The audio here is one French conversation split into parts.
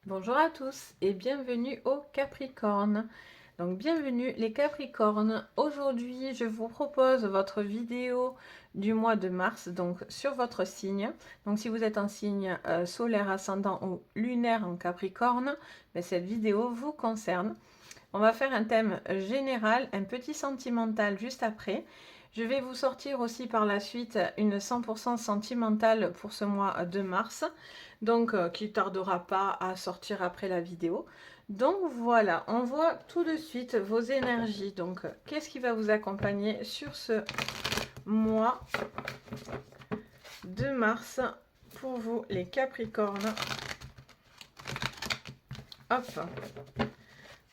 Bonjour à tous et bienvenue au Capricorne. Donc bienvenue les Capricornes. Aujourd'hui, je vous propose votre vidéo du mois de mars, donc sur votre signe. Donc si vous êtes en signe solaire, ascendant ou lunaire en Capricorne, mais cette vidéo vous concerne. On va faire un thème général, un petit sentimental juste après. Je vais vous sortir aussi par la suite une 100% sentimentale pour ce mois de mars, donc qui ne tardera pas à sortir après la vidéo. Donc voilà, on voit tout de suite vos énergies. Donc qu'est-ce qui va vous accompagner sur ce mois de mars pour vous les Capricornes. Hop.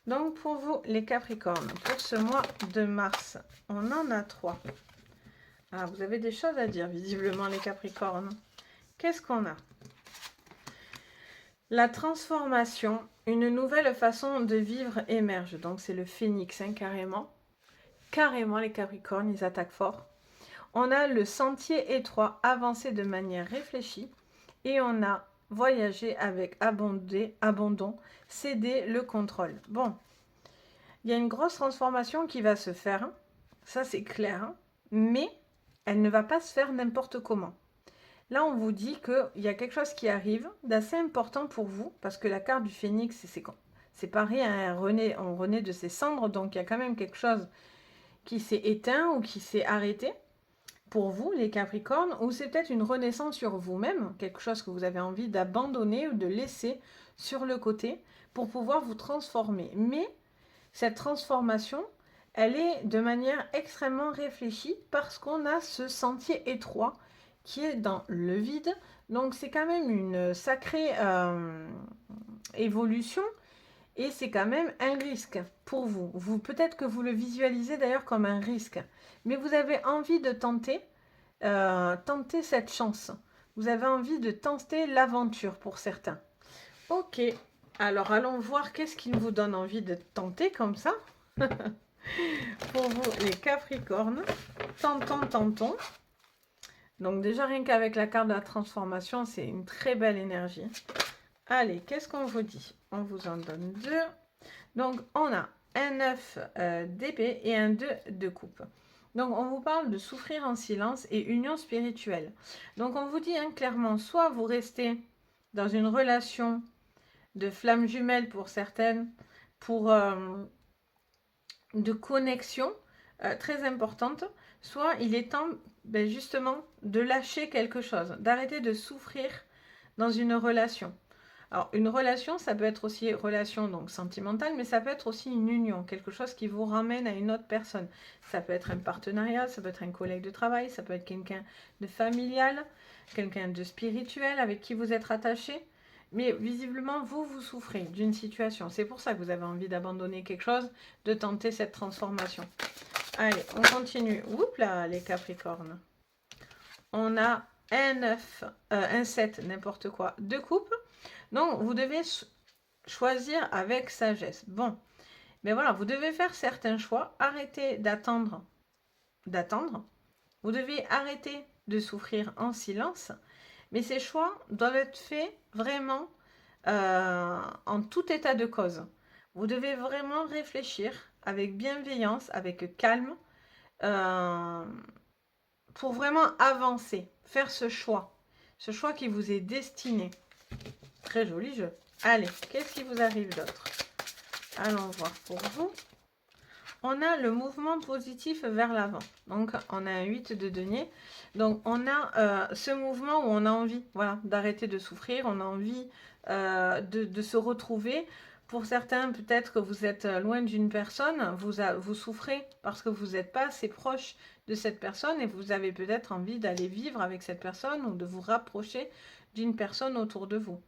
Donc pour vous les Capricornes, pour ce mois de mars, on en a 3. Ah, vous avez des choses à dire visiblement les Capricornes. Qu'est-ce qu'on a? La transformation, une nouvelle façon de vivre émerge. Donc c'est le phénix, hein, carrément. Carrément les Capricornes, ils attaquent fort. On a le sentier étroit, avancer de manière réfléchie. Et on a voyager avec abandon, céder le contrôle. Bon, il y a une grosse transformation qui va se faire, hein. Ça c'est clair, hein. Mais elle ne va pas se faire n'importe comment. Là, on vous dit qu'il y a quelque chose qui arrive d'assez important pour vous, parce que la carte du phénix, c'est pas rien, on renaît de ses cendres, donc il y a quand même quelque chose qui s'est éteint ou qui s'est arrêté pour vous, les Capricornes, ou c'est peut-être une renaissance sur vous-même, quelque chose que vous avez envie d'abandonner ou de laisser sur le côté pour pouvoir vous transformer. Mais cette transformation, elle est de manière extrêmement réfléchie parce qu'on a ce sentier étroit qui est dans le vide. Donc c'est quand même une sacrée évolution et c'est quand même un risque pour vous. Peut-être que vous le visualisez d'ailleurs comme un risque, mais vous avez envie de tenter cette chance. Vous avez envie de tenter l'aventure pour certains. Ok, alors allons voir qu'est-ce qui vous donne envie de tenter comme ça. Pour vous, les Capricornes, tentons. Donc déjà, rien qu'avec la carte de la transformation, c'est une très belle énergie. Allez, qu'est-ce qu'on vous dit? On vous en donne 2. Donc, on a un 9 d'épée et un 2 de coupe. Donc, on vous parle de souffrir en silence et union spirituelle. Donc, on vous dit hein, clairement, soit vous restez dans une relation de flamme jumelle pour certaines, pour de connexion très importante, soit il est temps justement de lâcher quelque chose, d'arrêter de souffrir dans une relation. Alors une relation, ça peut être aussi une relation donc sentimentale, mais ça peut être aussi une union, quelque chose qui vous ramène à une autre personne. Ça peut être un partenariat, ça peut être un collègue de travail, ça peut être quelqu'un de familial, quelqu'un de spirituel avec qui vous êtes attaché. Mais visiblement, vous souffrez d'une situation. C'est pour ça que vous avez envie d'abandonner quelque chose, de tenter cette transformation. Allez, on continue. Oups là, les Capricornes. On a un 9, un 7, n'importe quoi, de coupe. Donc, vous devez choisir avec sagesse. Bon, mais voilà, vous devez faire certains choix. Arrêtez d'attendre. Vous devez arrêter de souffrir en silence. Mais ces choix doivent être faits vraiment en tout état de cause. Vous devez vraiment réfléchir avec bienveillance, avec calme, euh, pour vraiment avancer, faire ce choix qui vous est destiné. Très joli jeu. Allez, qu'est-ce qui vous arrive d'autre? Allons voir pour vous. On a le mouvement positif vers l'avant. Donc, on a un 8 de denier. Donc, on a ce mouvement où on a envie d'arrêter de souffrir. On a envie de se retrouver. Pour certains, peut-être que vous êtes loin d'une personne. Vous souffrez parce que vous n'êtes pas assez proche de cette personne. Et vous avez peut-être envie d'aller vivre avec cette personne ou de vous rapprocher d'une personne autour de vous.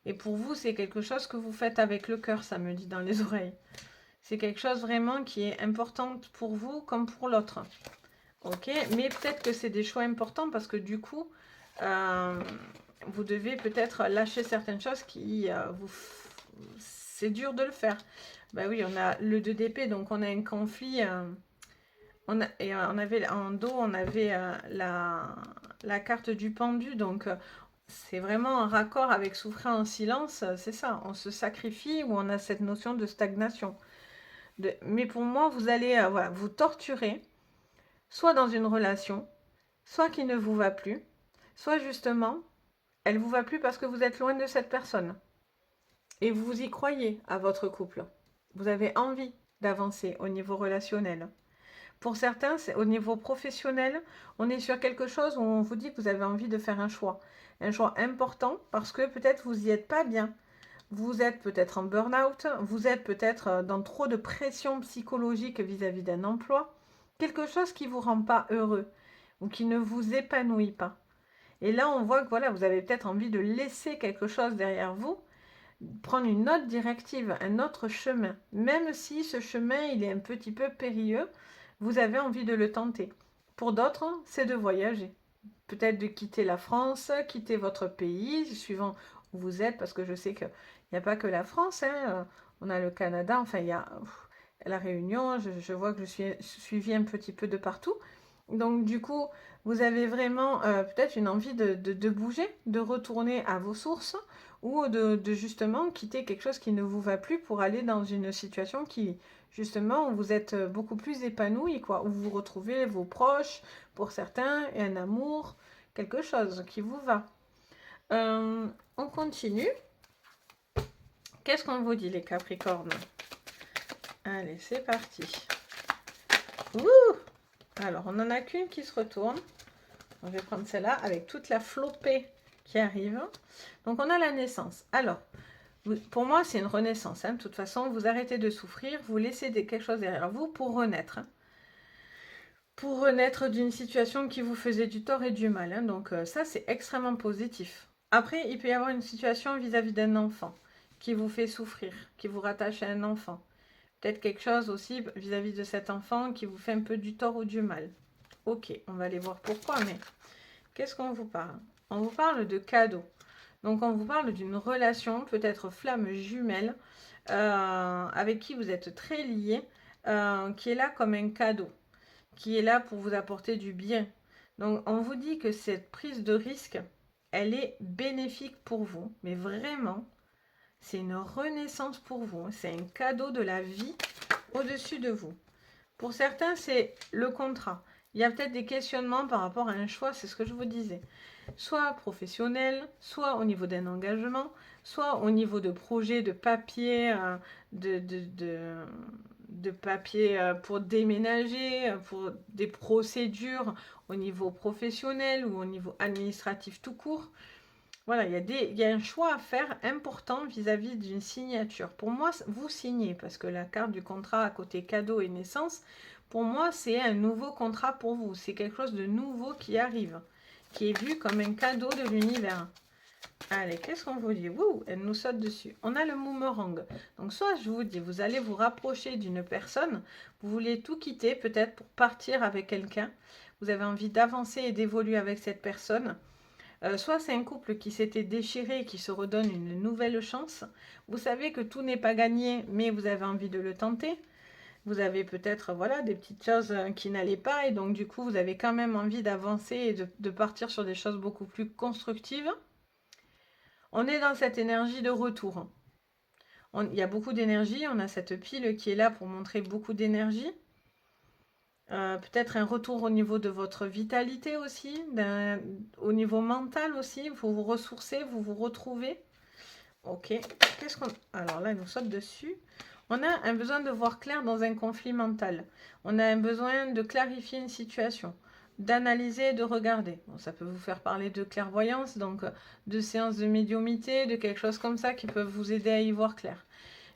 Et pour vous, c'est quelque chose que vous faites avec le cœur, ça me dit dans les oreilles. C'est quelque chose vraiment qui est important pour vous comme pour l'autre. Ok, mais peut-être que c'est des choix importants parce que du coup, vous devez peut-être lâcher certaines choses qui c'est dur de le faire. Ben oui, on a le 2 d'épée, donc on a un conflit. On avait en dos, on avait la carte du pendu, donc c'est vraiment un raccord avec souffrir en silence, c'est ça. On se sacrifie ou on a cette notion de stagnation. Mais pour moi, vous allez voilà, vous torturer, soit dans une relation, soit qui ne vous va plus, soit justement, elle vous va plus parce que vous êtes loin de cette personne. Et vous y croyez à votre couple. Vous avez envie d'avancer au niveau relationnel. Pour certains, c'est au niveau professionnel, on est sur quelque chose où on vous dit que vous avez envie de faire un choix. Un choix important parce que peut-être vous n'y êtes pas bien. Vous êtes peut-être en burn-out, vous êtes peut-être dans trop de pression psychologique vis-à-vis d'un emploi. Quelque chose qui ne vous rend pas heureux ou qui ne vous épanouit pas. Et là, on voit que voilà, vous avez peut-être envie de laisser quelque chose derrière vous, prendre une autre directive, un autre chemin. Même si ce chemin, il est un petit peu périlleux, vous avez envie de le tenter. Pour d'autres, c'est de voyager. Peut-être de quitter la France, quitter votre pays, suivant où vous êtes, parce que je sais qu'il n'y a pas que la France, hein. On a le Canada, enfin il y a la Réunion, je vois que je suis suivie un petit peu de partout. Donc du coup, vous avez vraiment peut-être une envie de bouger, de retourner à vos sources ou de justement quitter quelque chose qui ne vous va plus pour aller dans une situation qui, justement, où vous êtes beaucoup plus épanoui, quoi, où vous retrouvez vos proches, pour certains, et un amour, quelque chose qui vous va. On continue. Qu'est-ce qu'on vous dit, les Capricornes? Allez, c'est parti. Ouh! Alors, on n'en a qu'une qui se retourne. Je vais prendre celle-là avec toute la flopée qui arrive. Donc, on a la naissance. Alors, pour moi, c'est une renaissance. Hein. De toute façon, vous arrêtez de souffrir, vous laissez quelque chose derrière vous pour renaître. Hein. Pour renaître d'une situation qui vous faisait du tort et du mal. Hein. Donc, ça, c'est extrêmement positif. Après, il peut y avoir une situation vis-à-vis d'un enfant qui vous fait souffrir, qui vous rattache à un enfant. Peut-être quelque chose aussi vis-à-vis de cet enfant qui vous fait un peu du tort ou du mal. Ok, on va aller voir pourquoi, mais qu'est-ce qu'on vous parle? On vous parle de cadeaux. Donc on vous parle d'une relation, peut-être flamme jumelle, avec qui vous êtes très liés, qui est là comme un cadeau, qui est là pour vous apporter du bien. Donc on vous dit que cette prise de risque, elle est bénéfique pour vous, mais vraiment, c'est une renaissance pour vous. C'est un cadeau de la vie au-dessus de vous. Pour certains, c'est le contrat. Il y a peut-être des questionnements par rapport à un choix, c'est ce que je vous disais. Soit professionnel, soit au niveau d'un engagement, soit au niveau de projets, de papier, de papier pour déménager, pour des procédures au niveau professionnel ou au niveau administratif tout court. Voilà, il y a un choix à faire important vis-à-vis d'une signature. Pour moi, vous signez, parce que la carte du contrat à côté cadeau et naissance, pour moi, c'est un nouveau contrat pour vous. C'est quelque chose de nouveau qui arrive, qui est vu comme un cadeau de l'univers. Allez, qu'est-ce qu'on vous dit? Wouh, elle nous saute dessus. On a le boomerang. Donc, soit je vous dis, vous allez vous rapprocher d'une personne, vous voulez tout quitter, peut-être pour partir avec quelqu'un. Vous avez envie d'avancer et d'évoluer avec cette personne. Soit c'est un couple qui s'était déchiré et qui se redonne une nouvelle chance. Vous savez que tout n'est pas gagné, mais vous avez envie de le tenter. Vous avez peut-être voilà, des petites choses qui n'allaient pas et donc du coup vous avez quand même envie d'avancer et de partir sur des choses beaucoup plus constructives. On est dans cette énergie de retour. Il y a beaucoup d'énergie, on a cette pile qui est là pour montrer beaucoup d'énergie. Peut-être un retour au niveau de votre vitalité aussi, au niveau mental aussi, vous vous ressourcez, vous vous retrouvez. Ok, qu'est-ce qu'on... Alors là, il nous saute dessus. On a un besoin de voir clair dans un conflit mental. On a un besoin de clarifier une situation, d'analyser et de regarder. Bon, ça peut vous faire parler de clairvoyance, donc de séances de médiumnité, de quelque chose comme ça qui peuvent vous aider à y voir clair.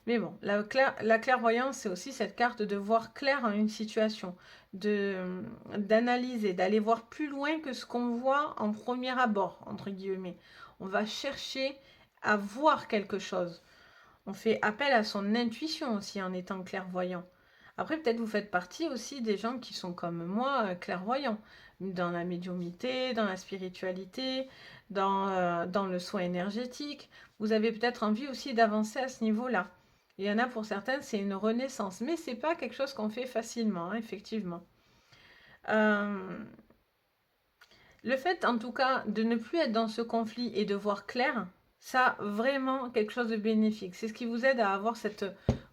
Mais bon, la clairvoyance, c'est aussi cette carte de voir clair en une situation, d'analyser, d'aller voir plus loin que ce qu'on voit en premier abord, entre guillemets. On va chercher à voir quelque chose. On fait appel à son intuition aussi en étant clairvoyant. Après, peut-être vous faites partie aussi des gens qui sont comme moi, clairvoyants, dans la médiumnité, dans la spiritualité, dans le soin énergétique. Vous avez peut-être envie aussi d'avancer à ce niveau-là. Il y en a pour certains, c'est une renaissance, mais c'est pas quelque chose qu'on fait facilement, hein, effectivement. Le fait, en tout cas, de ne plus être dans ce conflit et de voir clair, ça, vraiment quelque chose de bénéfique. C'est ce qui vous aide à avoir cette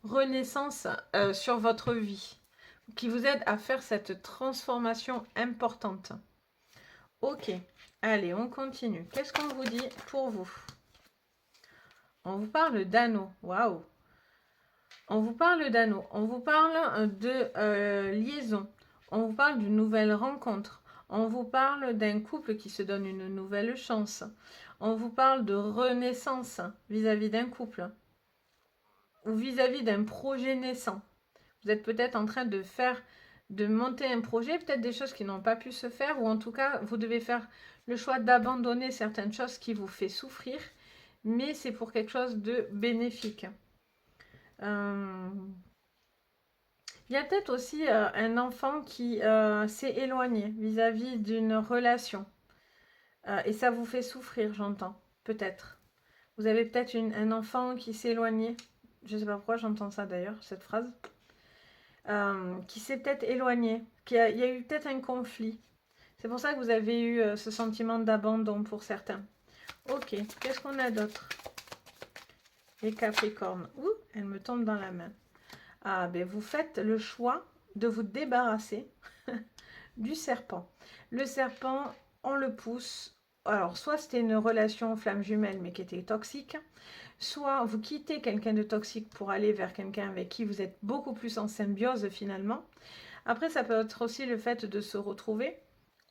renaissance sur votre vie, qui vous aide à faire cette transformation importante. Ok, allez, on continue. Qu'est-ce qu'on vous dit pour vous? On vous parle d'anneaux. Waouh! On vous parle d'anneaux. On vous parle de liaison. On vous parle d'une nouvelle rencontre. On vous parle d'un couple qui se donne une nouvelle chance. On vous parle de renaissance vis-à-vis d'un couple ou vis-à-vis d'un projet naissant. Vous êtes peut-être en train de monter un projet, peut-être des choses qui n'ont pas pu se faire, ou en tout cas, vous devez faire le choix d'abandonner certaines choses qui vous fait souffrir, mais c'est pour quelque chose de bénéfique. Il y a peut-être aussi un enfant qui s'est éloigné vis-à-vis d'une relation. Et ça vous fait souffrir, j'entends. Peut-être. Vous avez peut-être un enfant qui s'est éloigné. Je ne sais pas pourquoi j'entends ça d'ailleurs, cette phrase. Qui s'est peut-être éloigné. Il y a eu peut-être un conflit. C'est pour ça que vous avez eu ce sentiment d'abandon pour certains. Ok, qu'est-ce qu'on a d'autre? Les Capricornes. Ouh, elle me tombe dans la main. Ah, ben vous faites le choix de vous débarrasser du serpent. Le serpent, on le pousse. Alors, soit c'était une relation flamme jumelle, mais qui était toxique, soit vous quittez quelqu'un de toxique pour aller vers quelqu'un avec qui vous êtes beaucoup plus en symbiose finalement. Après, ça peut être aussi le fait de se retrouver,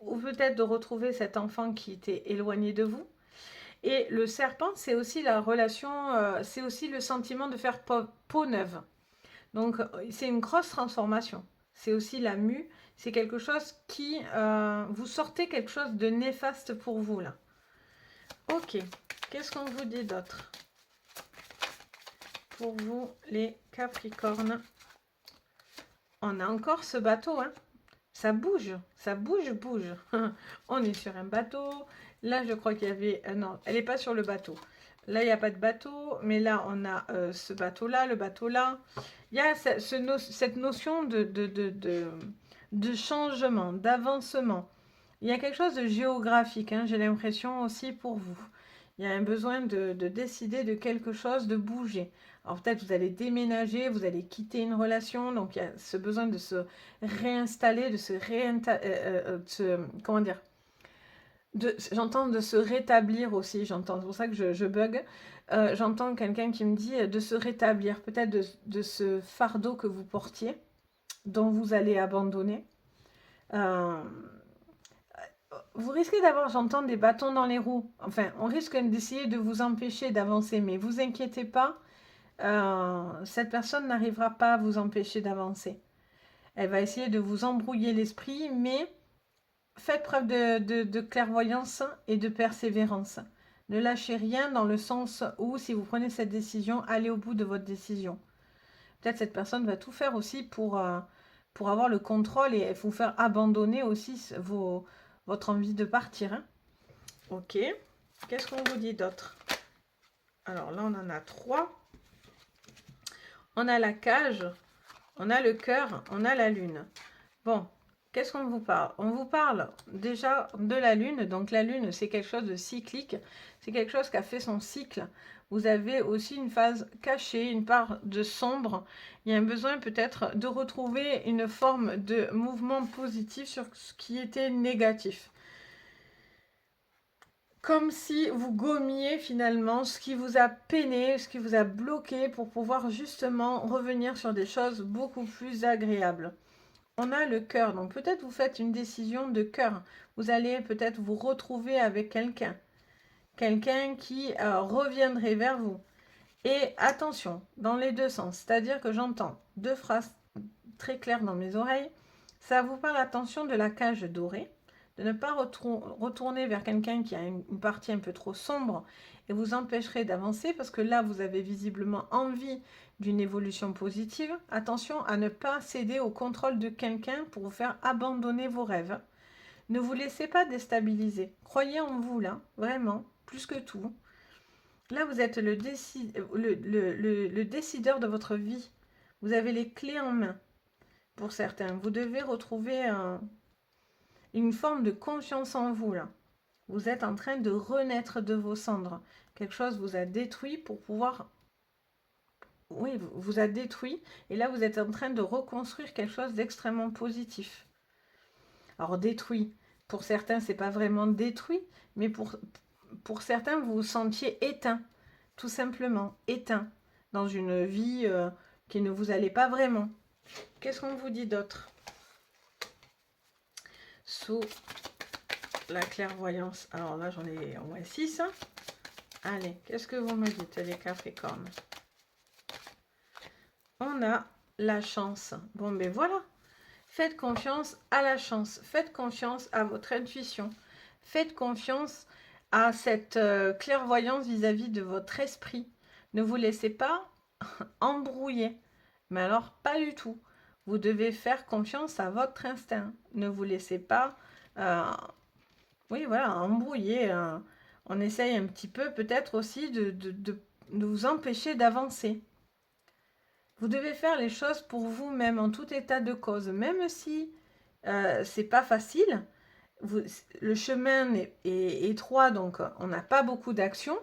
ou peut-être de retrouver cet enfant qui était éloigné de vous. Et le serpent, c'est aussi la relation, c'est aussi le sentiment de faire peau neuve. Donc, c'est une grosse transformation. C'est aussi la mue. C'est quelque chose qui... vous sortez quelque chose de néfaste pour vous, là. Ok. Qu'est-ce qu'on vous dit d'autre? Pour vous, les Capricornes. On a encore ce bateau, hein. Ça bouge. Ça bouge, bouge. On est sur un bateau. Là, je crois qu'il y avait... non, elle n'est pas sur le bateau. Là, il n'y a pas de bateau, mais là, on a ce bateau-là, le bateau-là. Il y a cette notion de changement, d'avancement. Il y a quelque chose de géographique, hein, j'ai l'impression aussi pour vous. Il y a un besoin de décider de quelque chose, de bouger. Alors peut-être vous allez déménager, vous allez quitter une relation, donc il y a ce besoin de se réinstaller, comment dire, j'entends de se rétablir aussi, j'entends, c'est pour ça que je bug. J'entends quelqu'un qui me dit de se rétablir, peut-être de ce fardeau que vous portiez, dont vous allez abandonner. Vous risquez d'avoir, j'entends, des bâtons dans les roues. Enfin, on risque d'essayer de vous empêcher d'avancer, mais vous inquiétez pas, cette personne n'arrivera pas à vous empêcher d'avancer. Elle va essayer de vous embrouiller l'esprit, mais faites preuve de clairvoyance et de persévérance. Ne lâchez rien dans le sens où, si vous prenez cette décision, allez au bout de votre décision. Peut-être cette personne va tout faire aussi pour avoir le contrôle et vous faire abandonner aussi votre envie de partir. Hein. Ok. Qu'est-ce qu'on vous dit d'autre? Alors là, on en a 3. On a la cage, on a le cœur, on a la lune. Bon, qu'est-ce qu'on vous parle? On vous parle déjà de la lune. Donc la lune, c'est quelque chose de cyclique. C'est quelque chose qui a fait son cycle. Vous avez aussi une phase cachée, une part de sombre. Il y a un besoin peut-être de retrouver une forme de mouvement positif sur ce qui était négatif. Comme si vous gommiez finalement ce qui vous a peiné, ce qui vous a bloqué pour pouvoir justement revenir sur des choses beaucoup plus agréables. On a le cœur, donc peut-être vous faites une décision de cœur. Vous allez peut-être vous retrouver avec quelqu'un. Quelqu'un qui reviendrait vers vous. Et attention, dans les deux sens. C'est-à-dire que j'entends 2 phrases très claires dans mes oreilles. Ça vous parle, attention, de la cage dorée. De ne pas retourner vers quelqu'un qui a une partie un peu trop sombre et vous empêcherait d'avancer parce que là, vous avez visiblement envie d'une évolution positive. Attention à ne pas céder au contrôle de quelqu'un pour vous faire abandonner vos rêves. Ne vous laissez pas déstabiliser. Croyez en vous là, vraiment, plus que tout. Là, vous êtes le décideur de votre vie. Vous avez les clés en main pour certains. Vous devez retrouver une forme de confiance en vous, là. Vous êtes en train de renaître de vos cendres. Quelque chose vous a détruit pour pouvoir... Oui, vous a détruit. Et là, vous êtes en train de reconstruire quelque chose d'extrêmement positif. Alors, détruit. Pour certains, c'est pas vraiment détruit. Mais pour certains, vous vous sentiez éteint. Tout simplement, éteint. Dans une vie qui ne vous allait pas vraiment. Qu'est-ce qu'on vous dit d'autre? Sous la clairvoyance. Alors là, j'en ai au moins 6. Allez, qu'est-ce que vous me dites, les Capricornes? On a la chance. Bon, ben voilà. Faites confiance à la chance. Faites confiance à votre intuition. Faites confiance à cette clairvoyance vis-à-vis de votre esprit. Ne vous laissez pas embrouiller. Mais alors, pas du tout. Vous devez faire confiance à votre instinct. Ne vous laissez pas, oui, voilà, embrouiller. On essaye un petit peu peut-être aussi de vous empêcher d'avancer. Vous devez faire les choses pour vous-même, en tout état de cause. Même si c'est pas facile, le chemin est étroit, donc on n'a pas beaucoup d'action,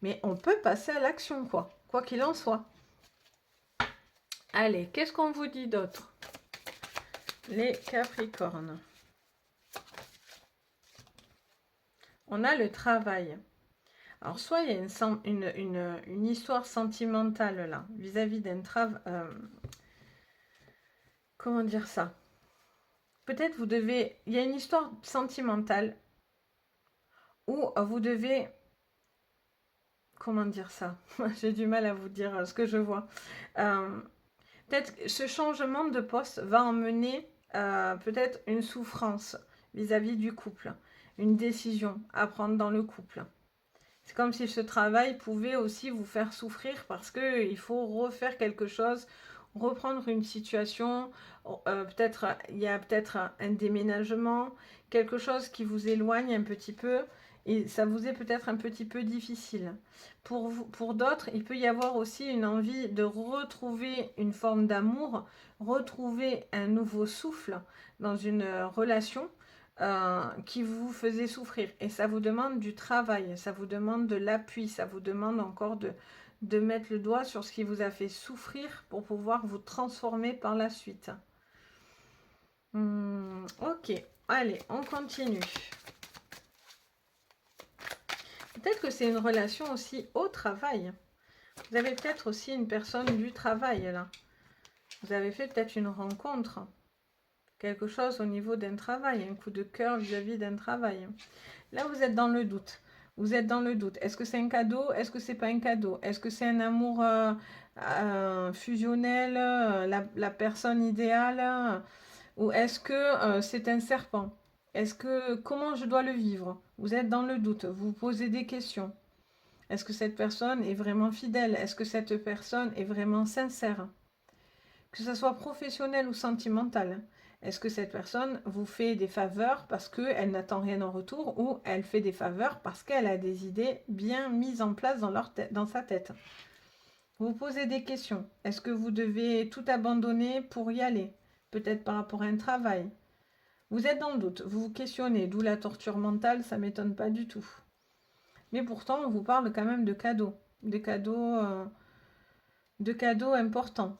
mais on peut passer à l'action, quoi qu'il en soit. Allez, qu'est-ce qu'on vous dit d'autre, les Capricornes? On a le travail. Alors, soit il y a une histoire sentimentale là, vis-à-vis d'un travail... comment dire ça? Peut-être vous devez... Il y a une histoire sentimentale où vous devez... Comment dire ça? J'ai du mal à vous dire ce que je vois. Peut-être que ce changement de poste va emmener peut-être une souffrance vis-à-vis du couple. Une décision à prendre dans le couple. C'est comme si ce travail pouvait aussi vous faire souffrir parce qu'il faut refaire quelque chose, reprendre une situation, peut-être il y a peut-être un déménagement, quelque chose qui vous éloigne un petit peu et ça vous est peut-être un petit peu difficile. Pour d'autres, il peut y avoir aussi une envie de retrouver une forme d'amour, retrouver un nouveau souffle dans une relation qui vous faisait souffrir. Et ça vous demande du travail, ça vous demande de l'appui, ça vous demande encore de mettre le doigt sur ce qui vous a fait souffrir pour pouvoir vous transformer par la suite. Ok, allez, on continue. Peut-être que c'est une relation aussi au travail. Vous avez peut-être aussi une personne du travail là. Vous avez fait peut-être une rencontre. Quelque chose au niveau d'un travail, un coup de cœur vis-à-vis d'un travail. Là, vous êtes dans le doute. Vous êtes dans le doute. Est-ce que c'est un cadeau? Est-ce que c'est pas un cadeau? Est-ce que c'est un amour fusionnel, la personne idéale? Ou est-ce que c'est un serpent? Comment je dois le vivre? Vous êtes dans le doute. Vous posez des questions. Est-ce que cette personne est vraiment fidèle? Est-ce que cette personne est vraiment sincère? Que ce soit professionnel ou sentimental. Est-ce que cette personne vous fait des faveurs parce qu'elle n'attend rien en retour ou elle fait des faveurs parce qu'elle a des idées bien mises en place dans sa tête? Vous posez des questions. Est-ce que vous devez tout abandonner pour y aller? Peut-être par rapport à un travail. Vous êtes dans le doute, vous vous questionnez, d'où la torture mentale, ça ne m'étonne pas du tout. Mais pourtant, on vous parle quand même de cadeaux. De cadeaux importants.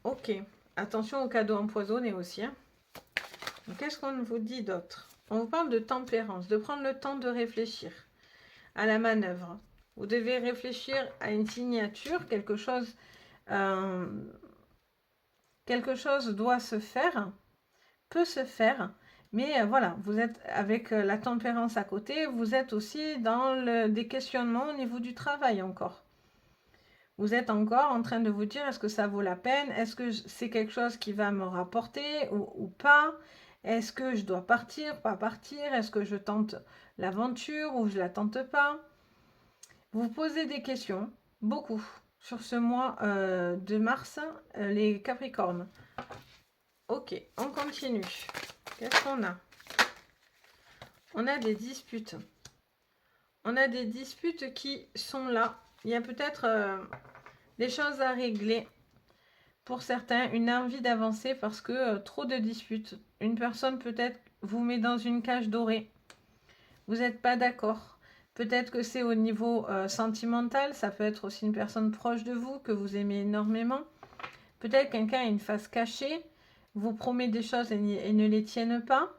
Ok. Attention aux cadeaux empoisonnés aussi. Hein. Qu'est-ce qu'on vous dit d'autre? On vous parle de tempérance, de prendre le temps de réfléchir à la manœuvre. Vous devez réfléchir à une signature, quelque chose doit se faire, peut se faire, mais voilà, vous êtes avec la tempérance à côté, vous êtes aussi dans des questionnements au niveau du travail encore. Vous êtes encore en train de vous dire, est-ce que ça vaut la peine? Est-ce que c'est quelque chose qui va me rapporter ou pas? Est-ce que je dois partir, pas partir? Est-ce que je tente l'aventure ou je la tente pas? Vous posez des questions, beaucoup, sur ce mois de mars, les Capricornes. Ok, on continue. Qu'est-ce qu'on a? On a des disputes. On a des disputes qui sont là. Il y a peut-être des choses à régler. Pour certains, une envie d'avancer parce que trop de disputes. Une personne peut-être vous met dans une cage dorée. Vous n'êtes pas d'accord. Peut-être que c'est au niveau sentimental, ça peut être aussi une personne proche de vous que vous aimez énormément. Peut-être quelqu'un a une face cachée, vous promet des choses et ne les tiennent pas.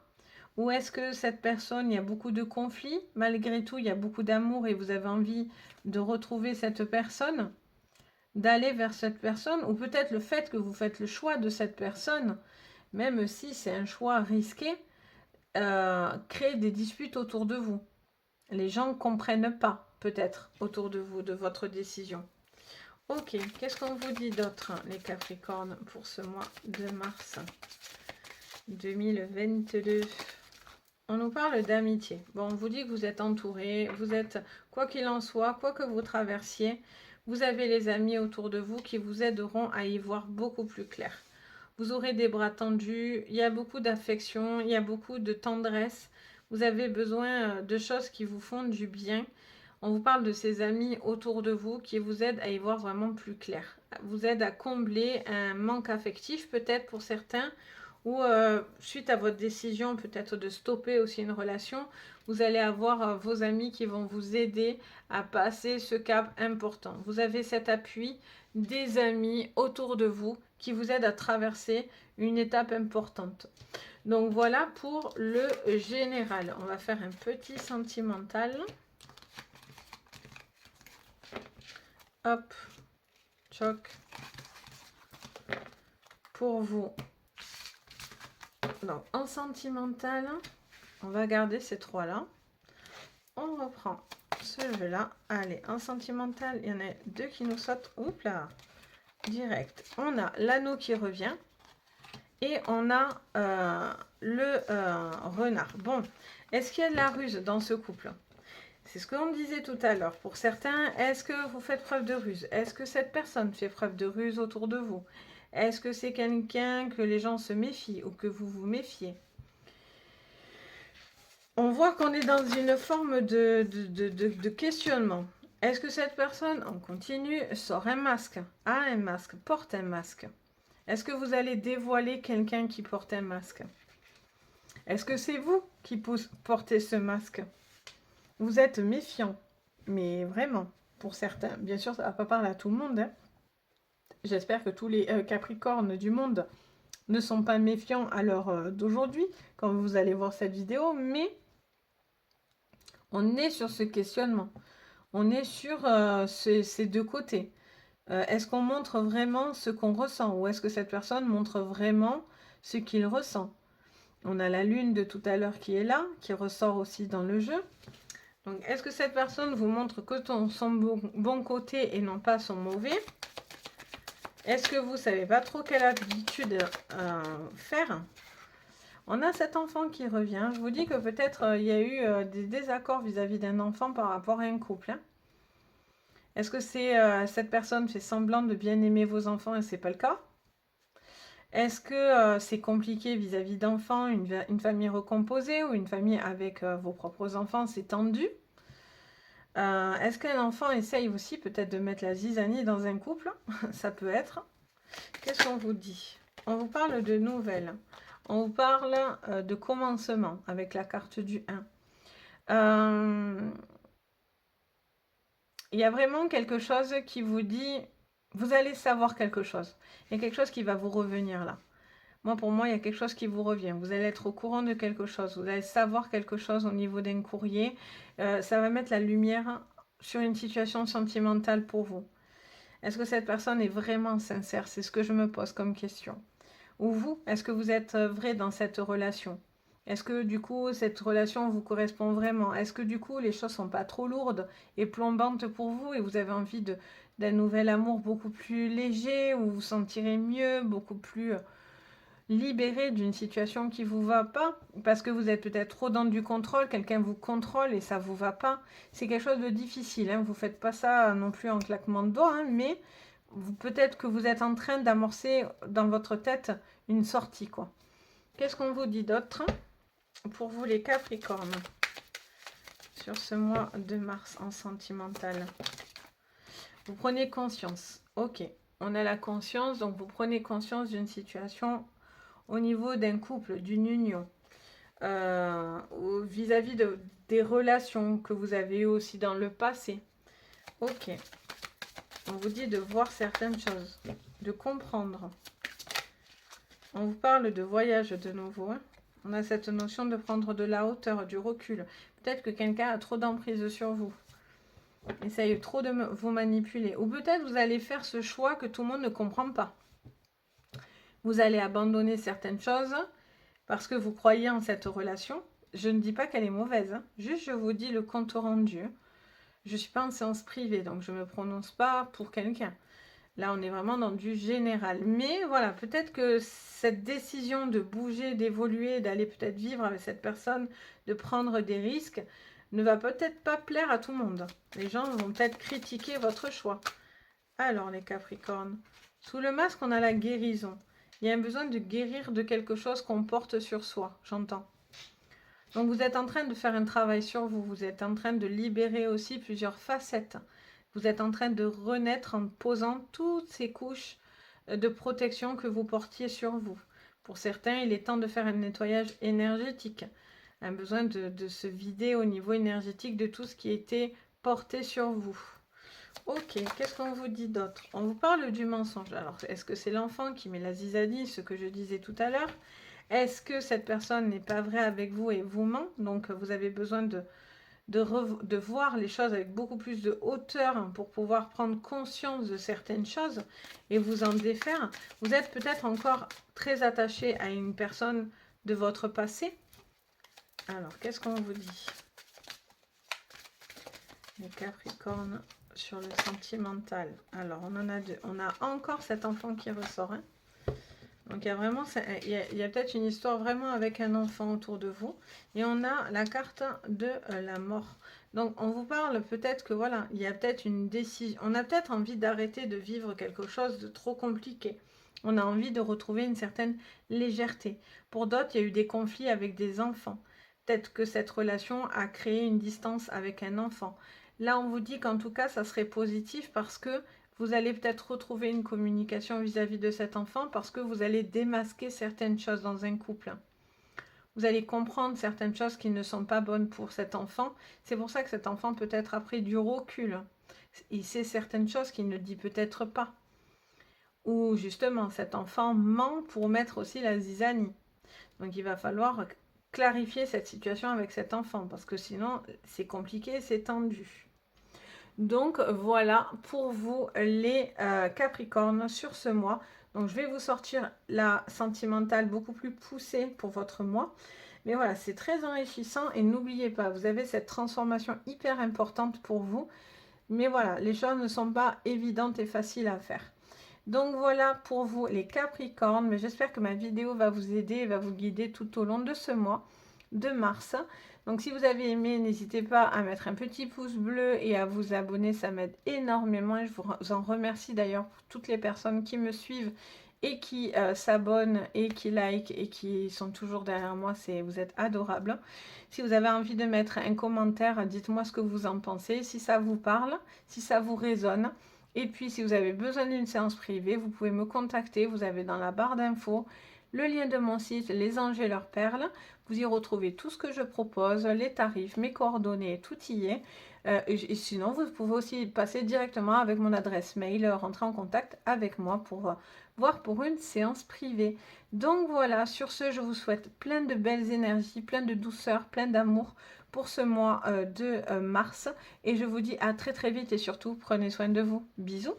Ou est-ce que cette personne, il y a beaucoup de conflits, malgré tout, il y a beaucoup d'amour et vous avez envie de retrouver cette personne, d'aller vers cette personne, ou peut-être le fait que vous faites le choix de cette personne, même si c'est un choix risqué, crée des disputes autour de vous. Les gens ne comprennent pas, peut-être, autour de vous, de votre décision. Ok, qu'est-ce qu'on vous dit d'autre, les Capricornes, pour ce mois de mars 2022? On nous parle d'amitié. Bon, on vous dit que vous êtes entouré, vous êtes, quoi qu'il en soit, quoi que vous traversiez, vous avez les amis autour de vous qui vous aideront à y voir beaucoup plus clair. Vous aurez des bras tendus, il y a beaucoup d'affection, il y a beaucoup de tendresse. Vous avez besoin de choses qui vous font du bien. On vous parle de ces amis autour de vous qui vous aident à y voir vraiment plus clair. Vous aident à combler un manque affectif peut-être pour certains, ou suite à votre décision peut-être de stopper aussi une relation, vous allez avoir vos amis qui vont vous aider à passer ce cap important. Vous avez cet appui des amis autour de vous qui vous aident à traverser une étape importante. Donc voilà pour le général. On va faire un petit sentimental. Hop, choc. Pour vous. Donc en sentimental, on va garder ces trois-là. On reprend ce jeu-là. Allez, en sentimental, il y en a deux qui nous sautent. Oups là, direct. On a l'anneau qui revient. Et on a le renard. Bon, est-ce qu'il y a de la ruse dans ce couple? C'est ce qu'on disait tout à l'heure. Pour certains, est-ce que vous faites preuve de ruse? Est-ce que cette personne fait preuve de ruse autour de vous? Est-ce que c'est quelqu'un que les gens se méfient ou que vous vous méfiez? On voit qu'on est dans une forme de questionnement. Est-ce que cette personne, on continue, sort un masque, a un masque, porte un masque? Est-ce que vous allez dévoiler quelqu'un qui porte un masque? Est-ce que c'est vous qui portez ce masque? Vous êtes méfiant, mais vraiment, pour certains. Bien sûr, ça ne va pas parler à tout le monde. Hein. J'espère que tous les Capricornes du monde ne sont pas méfiants à l'heure d'aujourd'hui, quand vous allez voir cette vidéo, mais on est sur ce questionnement. On est sur ces deux côtés. Est-ce qu'on montre vraiment ce qu'on ressent ou est-ce que cette personne montre vraiment ce qu'il ressent? On a la lune de tout à l'heure qui est là, qui ressort aussi dans le jeu. Donc, est-ce que cette personne vous montre que son bon côté et non pas son mauvais? Est-ce que vous ne savez pas trop quelle habitude faire? On a cet enfant qui revient. Je vous dis que peut-être il y a eu des désaccords vis-à-vis d'un enfant par rapport à un couple. Hein. Est-ce que cette personne fait semblant de bien aimer vos enfants et ce n'est pas le cas? Est-ce que c'est compliqué vis-à-vis d'enfants, une famille recomposée ou une famille avec vos propres enfants, c'est tendu? Est-ce qu'un enfant essaye aussi peut-être de mettre la zizanie dans un couple? Ça peut être. Qu'est-ce qu'on vous dit? On vous parle de nouvelles. On vous parle de commencement avec la carte du 1. Il y a vraiment quelque chose qui vous dit, vous allez savoir quelque chose. Il y a quelque chose qui va vous revenir là. Moi, pour moi, il y a quelque chose qui vous revient. Vous allez être au courant de quelque chose. Vous allez savoir quelque chose au niveau d'un courrier. Ça va mettre la lumière sur une situation sentimentale pour vous. Est-ce que cette personne est vraiment sincère? C'est ce que je me pose comme question. Ou vous, est-ce que vous êtes vrai dans cette relation? Est-ce que du coup, cette relation vous correspond vraiment? Est-ce que du coup, les choses sont pas trop lourdes et plombantes pour vous et vous avez envie d'un nouvel amour beaucoup plus léger, où vous vous sentirez mieux, beaucoup plus libéré d'une situation qui ne vous va pas, parce que vous êtes peut-être trop dans du contrôle, quelqu'un vous contrôle et ça ne vous va pas. C'est quelque chose de difficile, hein. Vous ne faites pas ça non plus en claquement de doigts, hein, mais peut-être que vous êtes en train d'amorcer dans votre tête une sortie, quoi. Qu'est-ce qu'on vous dit d'autre pour vous les Capricornes sur ce mois de mars en sentimental? Vous prenez conscience. Ok, on a la conscience, donc vous prenez conscience d'une situation au niveau d'un couple, d'une union. vis-à-vis des relations que vous avez eues aussi dans le passé. Ok. On vous dit de voir certaines choses, de comprendre. On vous parle de voyage de nouveau. Hein. On a cette notion de prendre de la hauteur, du recul. Peut-être que quelqu'un a trop d'emprise sur vous. Essaye trop de vous manipuler. Ou peut-être vous allez faire ce choix que tout le monde ne comprend pas. Vous allez abandonner certaines choses parce que vous croyez en cette relation. Je ne dis pas qu'elle est mauvaise. Hein. Juste, je vous dis le compte rendu. Je ne suis pas en séance privée, donc je ne me prononce pas pour quelqu'un. Là, on est vraiment dans du général. Mais voilà, peut-être que cette décision de bouger, d'évoluer, d'aller peut-être vivre avec cette personne, de prendre des risques, ne va peut-être pas plaire à tout le monde. Les gens vont peut-être critiquer votre choix. Alors, les Capricornes, sous le masque, on a la guérison. Il y a un besoin de guérir de quelque chose qu'on porte sur soi, j'entends. Donc, vous êtes en train de faire un travail sur vous. Vous êtes en train de libérer aussi plusieurs facettes. Vous êtes en train de renaître en posant toutes ces couches de protection que vous portiez sur vous. Pour certains, il est temps de faire un nettoyage énergétique. Un besoin de se vider au niveau énergétique de tout ce qui était porté sur vous. Ok, qu'est-ce qu'on vous dit d'autre? On vous parle du mensonge. Alors, est-ce que c'est l'enfant qui met la zizanie, ce que je disais tout à l'heure? Est-ce que cette personne n'est pas vraie avec vous et vous ment? Donc, vous avez besoin de voir les choses avec beaucoup plus de hauteur pour pouvoir prendre conscience de certaines choses et vous en défaire. Vous êtes peut-être encore très attaché à une personne de votre passé. Alors, qu'est-ce qu'on vous dit? Les Capricornes sur le sentimental. Alors, on en a deux. On a encore cet enfant qui ressort. Hein. Donc, il y a vraiment, il y a peut-être une histoire vraiment avec un enfant autour de vous. Et on a la carte de la mort. Donc, on vous parle peut-être que, voilà, il y a peut-être une décision. On a peut-être envie d'arrêter de vivre quelque chose de trop compliqué. On a envie de retrouver une certaine légèreté. Pour d'autres, il y a eu des conflits avec des enfants. Peut-être que cette relation a créé une distance avec un enfant. Là, on vous dit qu'en tout cas, ça serait positif parce que vous allez peut-être retrouver une communication vis-à-vis de cet enfant parce que vous allez démasquer certaines choses dans un couple. Vous allez comprendre certaines choses qui ne sont pas bonnes pour cet enfant. C'est pour ça que cet enfant peut-être a pris du recul. Il sait certaines choses qu'il ne dit peut-être pas. Ou justement, cet enfant ment pour mettre aussi la zizanie. Donc il va falloir clarifier cette situation avec cet enfant parce que sinon c'est compliqué, c'est tendu. Donc voilà pour vous les Capricornes sur ce mois. Donc je vais vous sortir la sentimentale beaucoup plus poussée pour votre mois. Mais voilà, c'est très enrichissant et n'oubliez pas, vous avez cette transformation hyper importante pour vous. Mais voilà, les choses ne sont pas évidentes et faciles à faire. Donc voilà pour vous les Capricornes, mais j'espère que ma vidéo va vous aider et va vous guider tout au long de ce mois de mars. Donc si vous avez aimé, n'hésitez pas à mettre un petit pouce bleu et à vous abonner, ça m'aide énormément et je vous en remercie d'ailleurs pour toutes les personnes qui me suivent et qui s'abonnent et qui like et qui sont toujours derrière moi, vous êtes adorables. Si vous avez envie de mettre un commentaire, dites-moi ce que vous en pensez, si ça vous parle, si ça vous résonne. Et puis, si vous avez besoin d'une séance privée, vous pouvez me contacter. Vous avez dans la barre d'infos le lien de mon site, Les Anges et leurs perles. Vous y retrouvez tout ce que je propose, les tarifs, mes coordonnées, tout y est. Et sinon, vous pouvez aussi passer directement avec mon adresse mail, rentrer en contact avec moi pour voir pour une séance privée. Donc voilà, sur ce, je vous souhaite plein de belles énergies, plein de douceur, plein d'amour pour ce mois de mars. Et je vous dis à très très vite et surtout, prenez soin de vous. Bisous!